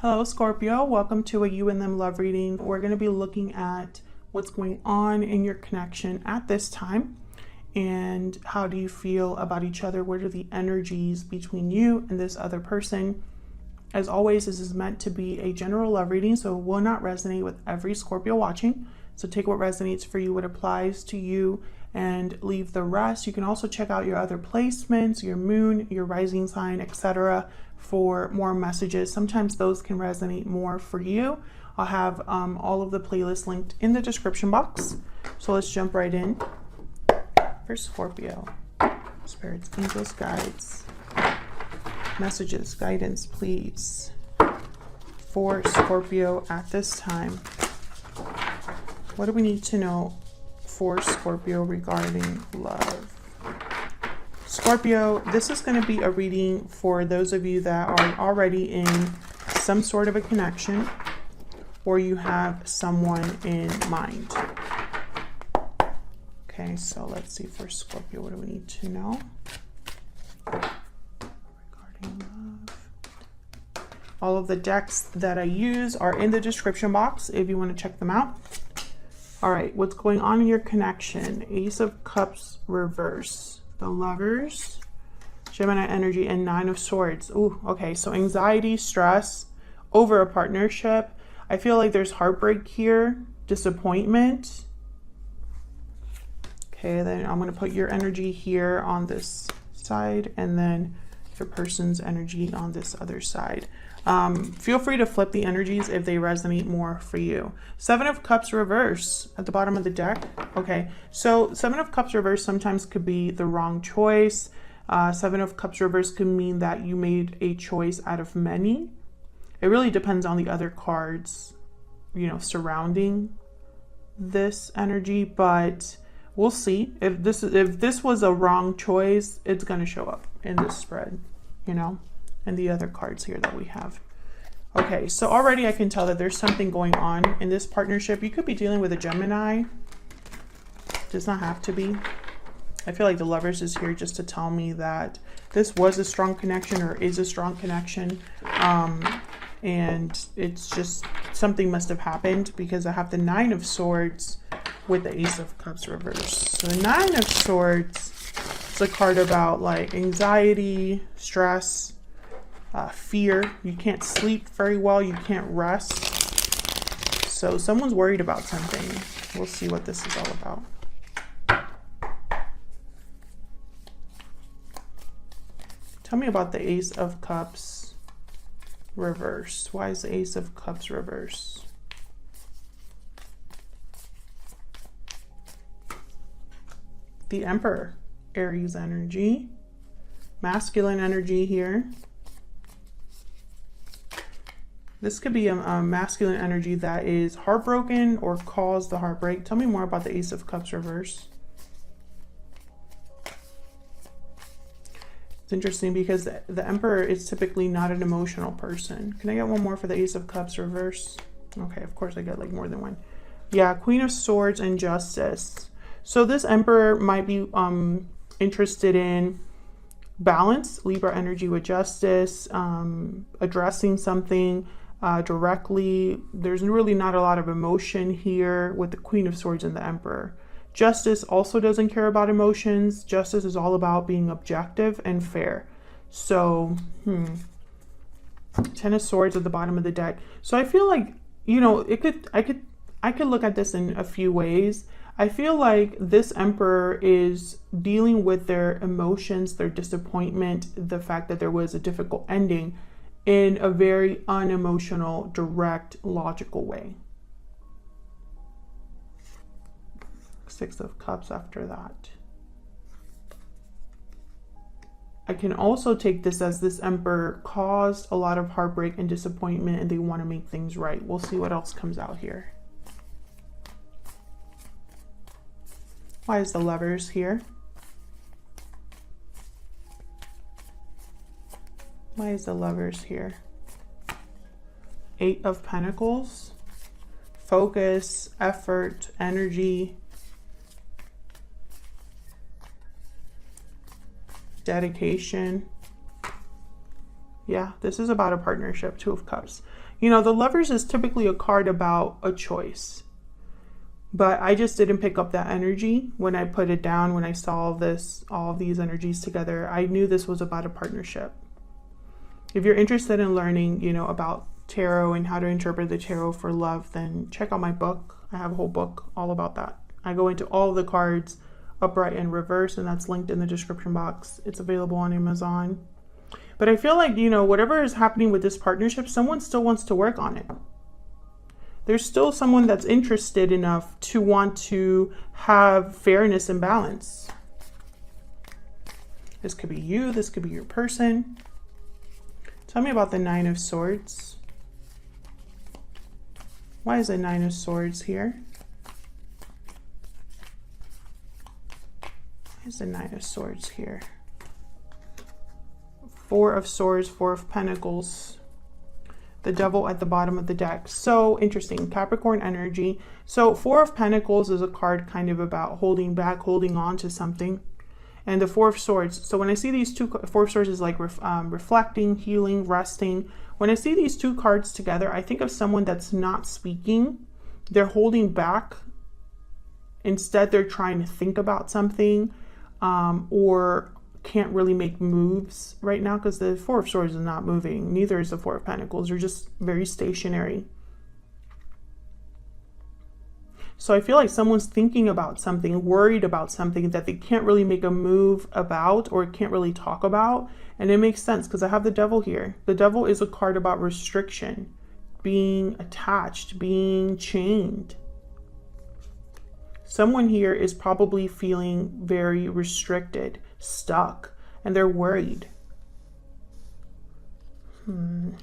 Hello Scorpio, welcome to a you and them love reading. We're going to be looking at what's going on in your connection at this time and how do you feel about each other. What are the energies between you and this other person? As always, this is meant to be a general love reading, so it will not resonate with every Scorpio watching. So take what resonates for you, what applies to you, and leave the rest. You can also check out your other placements, your moon, your rising sign, etc. for more messages. Sometimes those can resonate more for you. I'll have all of the playlists linked in the description box. So let's jump right in. For Scorpio, spirits, angels, guides, messages, guidance, please. For Scorpio at this time, what do we need to know for Scorpio regarding love? Scorpio, this is going to be a reading for those of you that are already in some sort of a connection or you have someone in mind. Okay, so let's see for Scorpio, what do we need to know regarding love? All of the decks that I use are in the description box if you want to check them out. All right, what's going on in your connection? Ace of Cups reverse, the Lovers, Gemini energy, and Nine of Swords. Ooh, okay, so anxiety, stress over a partnership. I feel like there's heartbreak here, disappointment. Okay, then I'm going to put your energy here on this side and then your person's energy on this other side. Feel free to flip the energies if they resonate more for you. Seven of Cups reverse at the bottom of the deck. Okay, so Seven of Cups reverse sometimes could be the wrong choice. Seven of Cups reverse could mean that you made a choice out of many. It really depends on the other cards, you know, surrounding this energy, but we'll see. If this was a wrong choice, it's going to show up in this spread, you know, and the other cards here that we have. Okay, so already I can tell that there's something going on in this partnership. You could be dealing with a Gemini. Does not have to be. I feel like the Lovers is here just to tell me that this was a strong connection or is a strong connection. And it's just something must have happened because I have the Nine of Swords with the Ace of Cups reverse. So the Nine of Swords is a card about like anxiety, stress, fear. You can't sleep very well. You can't rest. So someone's worried about something. We'll see what this is all about. Tell me about the Ace of Cups reverse. Why is the Ace of Cups reverse? The Emperor, Aries energy, masculine energy here. This could be a masculine energy that is heartbroken or caused the heartbreak. Tell me more about the Ace of Cups reverse. It's interesting because the Emperor is typically not an emotional person. Can I get one more for the Ace of Cups reverse? Okay, of course I get like more than one. Yeah, Queen of Swords and Justice. So this Emperor might be interested in balance, Libra energy with justice, addressing something directly. There's really not a lot of emotion here with the Queen of Swords and the Emperor. Justice also doesn't care about emotions. Justice is all about being objective and fair. So, Ten of Swords at the bottom of the deck. So I feel like, you know, I could look at this in a few ways. I feel like this Emperor is dealing with their emotions, their disappointment, the fact that there was a difficult ending in a very unemotional, direct, logical way. Six of Cups after that. I can also take this as this Emperor caused a lot of heartbreak and disappointment and they want to make things right. We'll see what else comes out here. Why is the Lovers here? Why is the Lovers here? Eight of Pentacles. Focus, effort, energy. Dedication. Yeah, this is about a partnership, Two of Cups. You know, the Lovers is typically a card about a choice. But I just didn't pick up that energy when I put it down, when I saw this, all of these energies together. I knew this was about a partnership. If you're interested in learning, you know, about tarot and how to interpret the tarot for love, then check out my book. I have a whole book all about that. I go into all the cards, upright and reverse, and that's linked in the description box. It's available on Amazon. But I feel like, you know, whatever is happening with this partnership, someone still wants to work on it. There's still someone that's interested enough to want to have fairness and balance. This could be you. This could be your person. Tell me about the Nine of Swords. Why is the Nine of Swords here? Why is the Nine of Swords here? Four of Swords, Four of Pentacles. The Devil at the bottom of the deck. So interesting. Capricorn energy. So Four of Pentacles is a card kind of about holding back, holding on to something. And the Four of Swords. So when I see these two, Four of Swords is like reflecting, healing, resting. When I see these two cards together, I think of someone that's not speaking. They're holding back. Instead, they're trying to think about something, or can't really make moves right now because the Four of Swords is not moving. Neither is the Four of Pentacles. They're just very stationary. So I feel like someone's thinking about something, worried about something that they can't really make a move about or can't really talk about. And it makes sense because I have the Devil here. The Devil is a card about restriction, being attached, being chained. Someone here is probably feeling very restricted, stuck, and they're worried. Can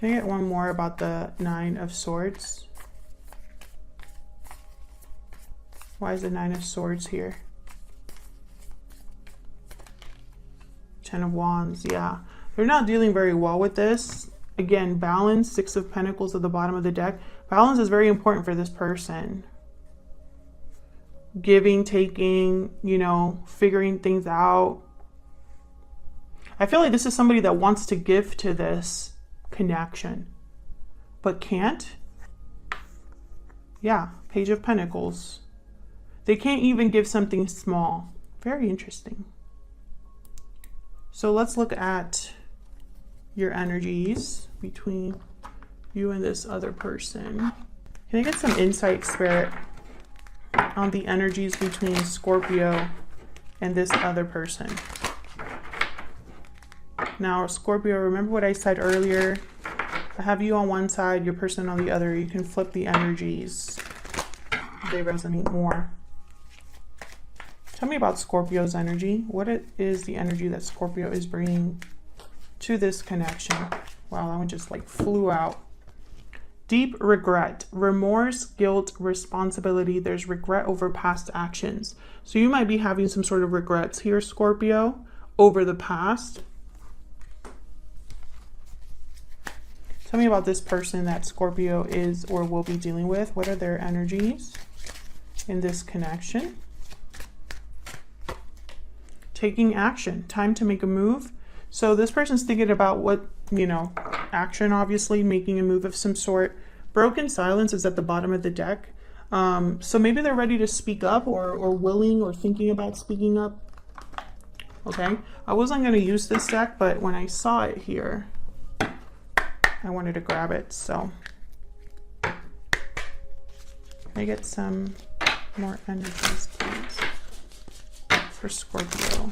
I get one more about the Nine of Swords? Why is the Nine of Swords here? Ten of Wands, yeah. They're not dealing very well with this. Again, balance, Six of Pentacles at the bottom of the deck. Balance is very important for this person. Giving, taking, you know, figuring things out. I feel like this is somebody that wants to give to this connection, but can't. Yeah, Page of Pentacles. They can't even give something small. Very interesting. So let's look at your energies between you and this other person. Can I get some insight, Spirit, on the energies between Scorpio and this other person? Now, Scorpio, remember what I said earlier? I have you on one side, your person on the other. You can flip the energies. They resonate more. Tell me about Scorpio's energy. What is the energy that Scorpio is bringing to this connection? Wow, that one just like flew out. Deep regret, remorse, guilt, responsibility. There's regret over past actions. So you might be having some sort of regrets here, Scorpio, over the past. Tell me about this person that Scorpio is or will be dealing with. What are their energies in this connection? Taking action, time to make a move. So this person's thinking about what, you know, action, obviously, making a move of some sort. Broken silence is at the bottom of the deck. So maybe they're ready to speak up or willing or thinking about speaking up. Okay, I wasn't going to use this deck, but when I saw it here, I wanted to grab it. So can I get some more energies, please, for Scorpio?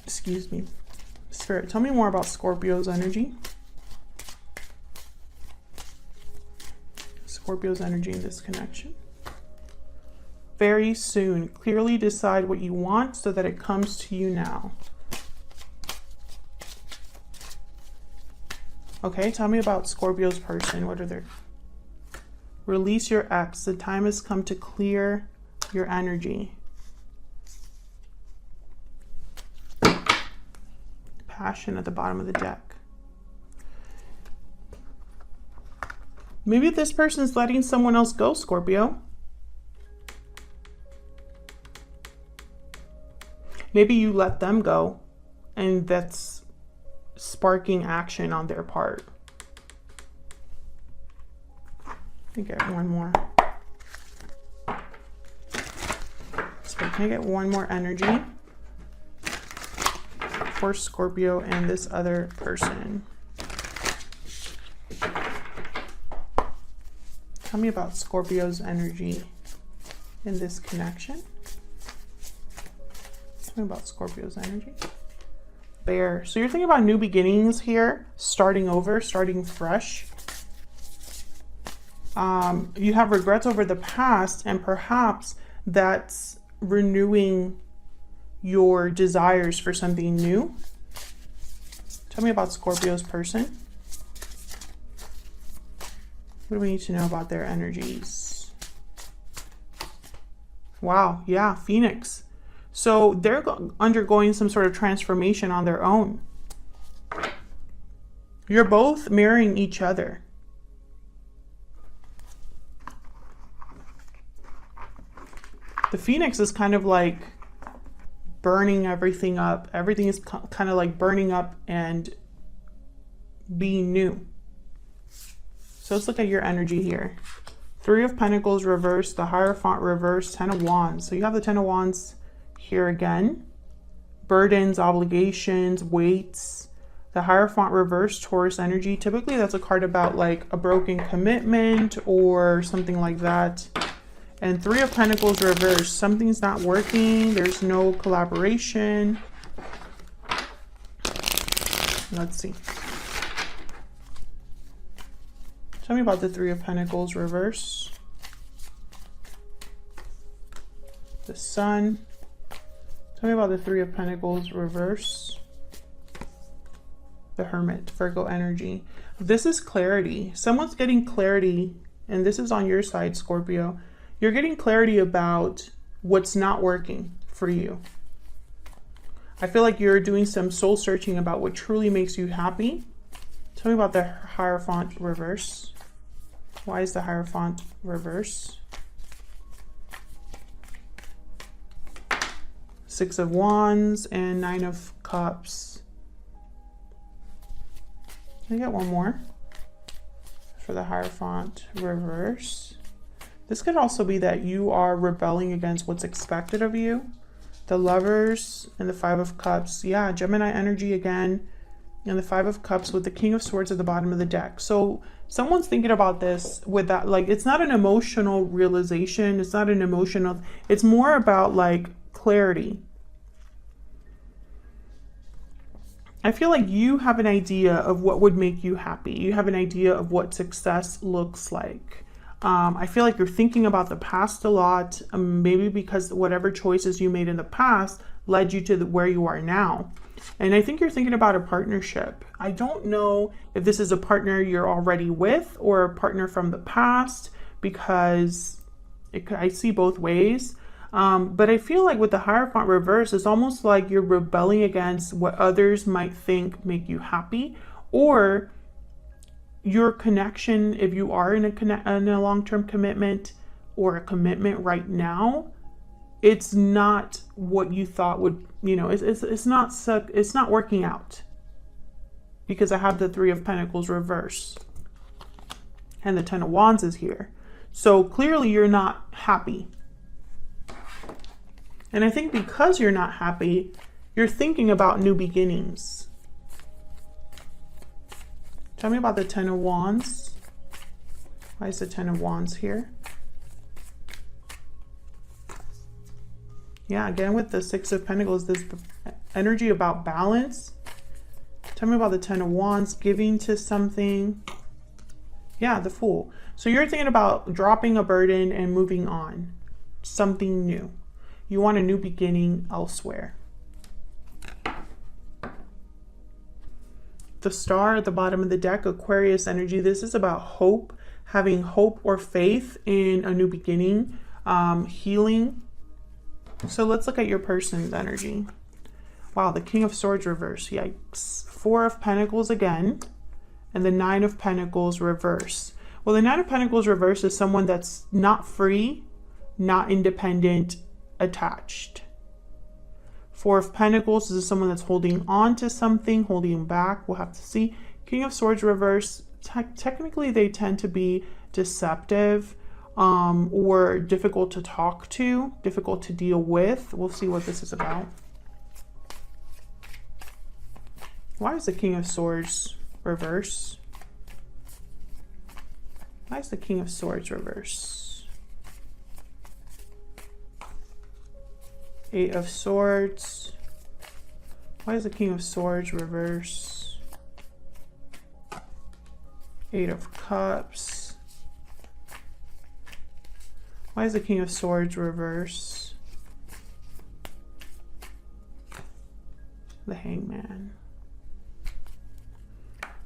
Excuse me. Spirit, tell me more about Scorpio's energy. Scorpio's energy in this connection. Very soon. Clearly decide what you want so that it comes to you now. Okay, tell me about Scorpio's person. What are their... Release your ex. The time has come to clear your energy. Passion at the bottom of the deck. Maybe this person's letting someone else go, Scorpio. Maybe you let them go, and that's sparking action on their part. Let me get one more. So can I get one more energy for Scorpio and this other person? Tell me about Scorpio's energy in this connection. Tell me about Scorpio's energy. Bear. So you're thinking about new beginnings here, starting over, starting fresh. You have regrets over the past, and perhaps that's renewing your desires for something new. Tell me about Scorpio's person. What do we need to know about their energies? Wow, yeah, Phoenix. So they're undergoing some sort of transformation on their own. You're both mirroring each other. The Phoenix is kind of like burning everything up. Everything is kind of like burning up and being new. So let's look at your energy here. 3 of Pentacles reversed, the Hierophant reversed, 10 of Wands. So you have the 10 of Wands here again. Burdens, obligations, weights. The Hierophant reversed, Taurus energy. Typically that's a card about like a broken commitment or something like that. And 3 of Pentacles reversed. Something's not working. There's no collaboration. Let's see. Tell me about the 3 of Pentacles reverse. The Sun. Tell me about the 3 of Pentacles reverse. The Hermit, Virgo energy. This is clarity. Someone's getting clarity, and this is on your side, Scorpio. You're getting clarity about what's not working for you. I feel like you're doing some soul searching about what truly makes you happy. Tell me about the Hierophant reverse. Why is the Hierophant reverse? 6 of Wands and 9 of Cups. Can I get one more for the Hierophant reverse? This could also be that you are rebelling against what's expected of you. The Lovers and the 5 of Cups. Yeah, Gemini energy again. And the 5 of Cups with the King of Swords at the bottom of the deck. So someone's thinking about this with that, like, it's not an emotional realization. It's not an emotional, it's more about like clarity. I feel like you have an idea of what would make you happy. You have an idea of what success looks like. I feel like you're thinking about the past a lot, maybe because whatever choices you made in the past led you to where you are now. And I think you're thinking about a partnership. I don't know if this is a partner you're already with or a partner from the past, because I see both ways. But I feel like with the Hierophant reverse, it's almost like you're rebelling against what others might think make you happy, or your connection, if you are in a long-term commitment or a commitment right now, it's not what you thought would, you know, it's not working out, because I have the 3 of Pentacles reverse and the 10 of Wands is here. So clearly you're not happy. And I think because you're not happy, you're thinking about new beginnings. Tell me about the 10 of Wands. Why is the 10 of Wands here? Yeah, again with the 6 of Pentacles, this energy about balance. Tell me about the 10 of Wands, giving to something. Yeah, the Fool. So you're thinking about dropping a burden and moving on. Something new. You want a new beginning elsewhere. The Star at the bottom of the deck, Aquarius energy. This is about hope, having hope or faith in a new beginning, healing. So let's look at your person's energy. Wow, the King of Swords reverse. Yikes. 4 of Pentacles again, and the 9 of Pentacles reverse. Well, the 9 of Pentacles reverse is someone that's not free, not independent, attached. Four of Pentacles, this is someone that's holding on to something, holding back. We'll have to see. King of Swords reverse. Technically, they tend to be deceptive or difficult to talk to, difficult to deal with. We'll see what this is about. Why is the King of Swords reverse? Why is the King of Swords reverse? Eight of Swords. Why is the King of Swords reverse? Eight of Cups. Why is the King of Swords reverse? The Hangman.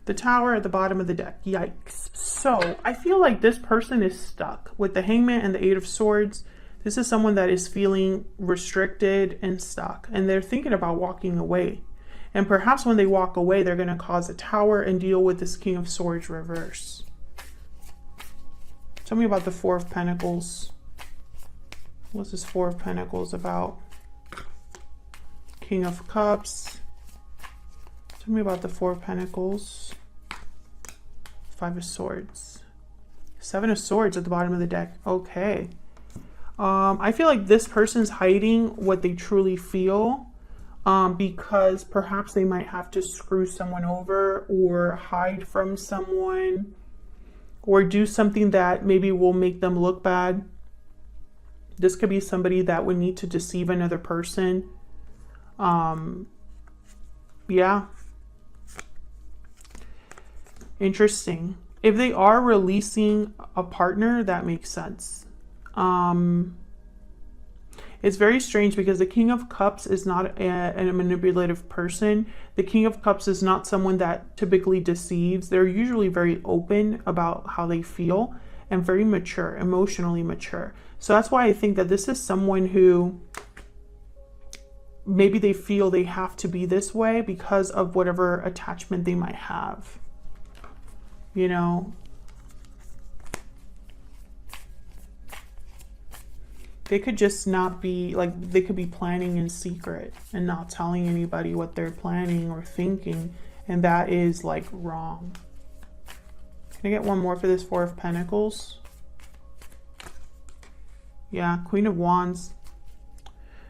The Tower at the bottom of the deck. Yikes. So I feel like this person is stuck with the Hangman and the Eight of Swords. This is someone that is feeling restricted and stuck, and they're thinking about walking away. And perhaps when they walk away, they're going to cause a Tower and deal with this King of Swords reverse. Tell me about the Four of Pentacles. What's this Four of Pentacles about? King of Cups. Tell me about the Four of Pentacles. Five of Swords. Seven of Swords at the bottom of the deck. Okay. I feel like this person's hiding what they truly feel because perhaps they might have to screw someone over or hide from someone or do something that maybe will make them look bad. This could be somebody that would need to deceive another person. Yeah. Interesting. If they are releasing a partner, that makes sense. It's very strange because the King of Cups is not a manipulative person. The King of Cups is not someone that typically deceives. They're usually very open about how they feel and very mature, emotionally mature. So that's why I think that this is someone who maybe they feel they have to be this way because of whatever attachment they might have. You know, they could just not be, like, they could be planning in secret and not telling anybody what they're planning or thinking. And that is, like, wrong. Can I get one more for this Four of Pentacles? Yeah, Queen of Wands.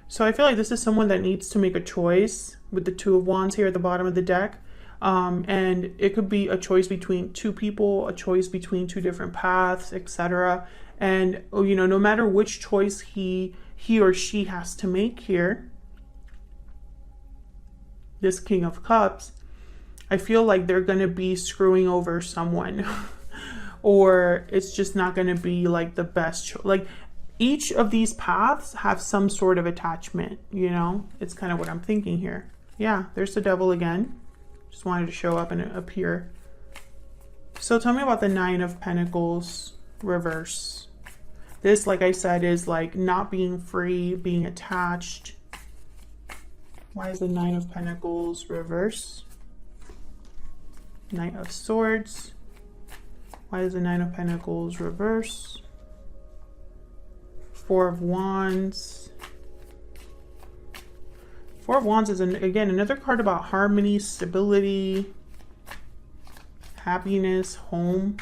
So I feel like this is someone that needs to make a choice with the Two of Wands here at the bottom of the deck. And it could be a choice between two people, a choice between two different paths, etc. And, you know, no matter which choice he or she has to make here, this King of Cups, I feel like they're going to be screwing over someone or it's just not going to be like the best. Like each of these paths have some sort of attachment, you know, it's kind of what I'm thinking here. Yeah, there's the Devil again. Just wanted to show up and appear. So tell me about the Nine of Pentacles reverse. This, like I said, is like not being free, being attached. Why is the Nine of Pentacles reverse? Knight of Swords. Why is the Nine of Pentacles reverse? Four of Wands. Four of Wands is, again, another card about harmony, stability, happiness, home,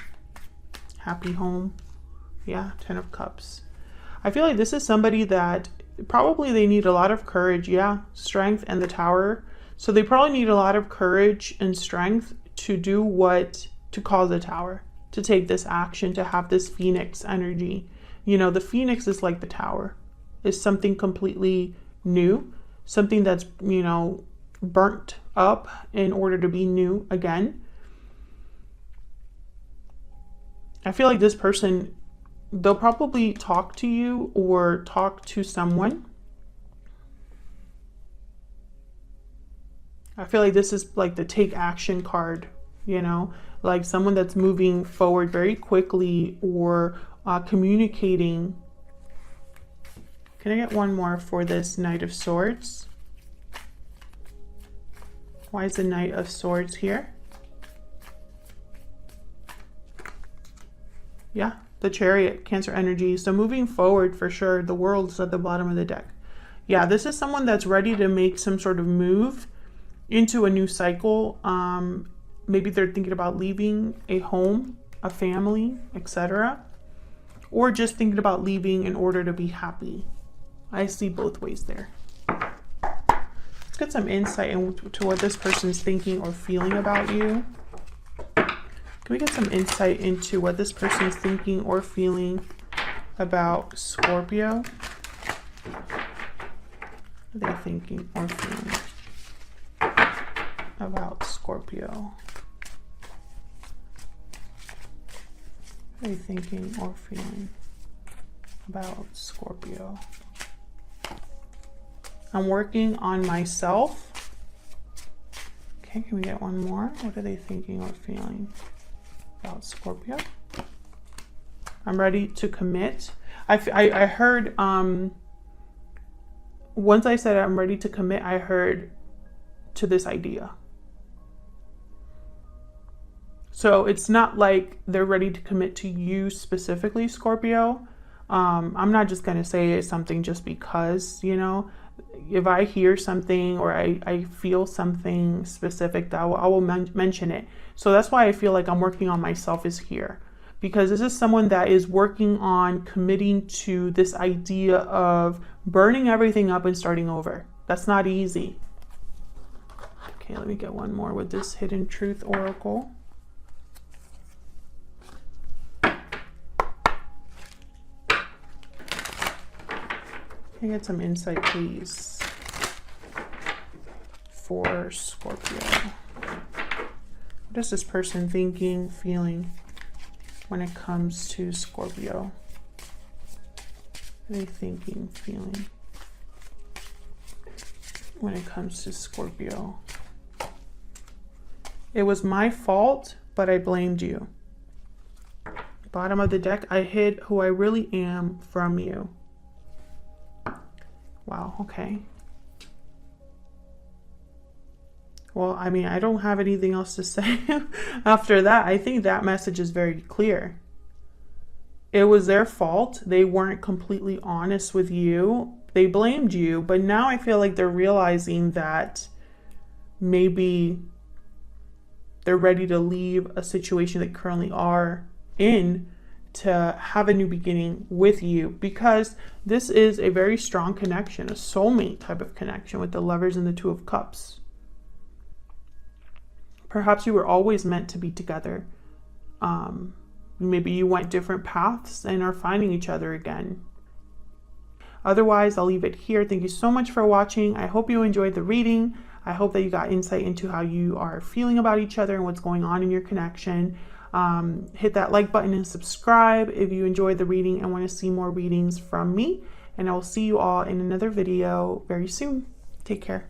happy home. Yeah, Ten of Cups. I feel like this is somebody that probably they need a lot of courage. Yeah, strength and the Tower. So they probably need a lot of courage and strength to do what, to cause a Tower, to take this action, to have this Phoenix energy. You know, the Phoenix is like the Tower. It's something completely new. Something that's, you know, burnt up in order to be new again. I feel like this person, they'll probably talk to you or talk to someone. I feel like this is like the take action card, you know, like someone that's moving forward very quickly or communicating. Can I get one more for this Knight of Swords? Why is the Knight of Swords here? Yeah, the Chariot, Cancer energy. So moving forward for sure, the World is at the bottom of the deck. Yeah, this is someone that's ready to make some sort of move into a new cycle. Maybe they're thinking about leaving a home, a family, etc. Or just thinking about leaving in order to be happy. I see both ways there. Let's get some insight into what this person's thinking or feeling about you. Can we get some insight into what this person's thinking or feeling about Scorpio? What are they thinking or feeling about Scorpio? What are they thinking or feeling about Scorpio? I'm working on myself. Okay, can we get one more? What are they thinking or feeling about Scorpio? I'm ready to commit. I heard, once I said I'm ready to commit, I heard to this idea. So it's not like they're ready to commit to you specifically, Scorpio. I'm not just going to say something just because, you know, if I hear something or I feel something specific, that I will mention it. So that's why I feel like I'm working on myself is here. Because this is someone that is working on committing to this idea of burning everything up and starting over. That's not easy. Okay, let me get one more with this Hidden Truth Oracle. Can I get some insight, please, for Scorpio? What is this person thinking, feeling when it comes to Scorpio? What are they thinking, feeling when it comes to Scorpio? It was my fault, but I blamed you. Bottom of the deck, I hid who I really am from you. Wow, okay. Well, I mean, I don't have anything else to say after that. I think that message is very clear. It was their fault. They weren't completely honest with you. They blamed you, but now I feel like they're realizing that maybe they're ready to leave a situation they currently are in to have a new beginning with you, because this is a very strong connection, a soulmate type of connection with the Lovers and the Two of Cups. Perhaps you were always meant to be together. Maybe you went different paths and are finding each other again. Otherwise, I'll leave it here. Thank you so much for watching. I hope you enjoyed the reading. I hope that you got insight into how you are feeling about each other and what's going on in your connection. Hit that like button and subscribe if you enjoyed the reading and want to see more readings from me. And I will see you all in another video very soon. Take care.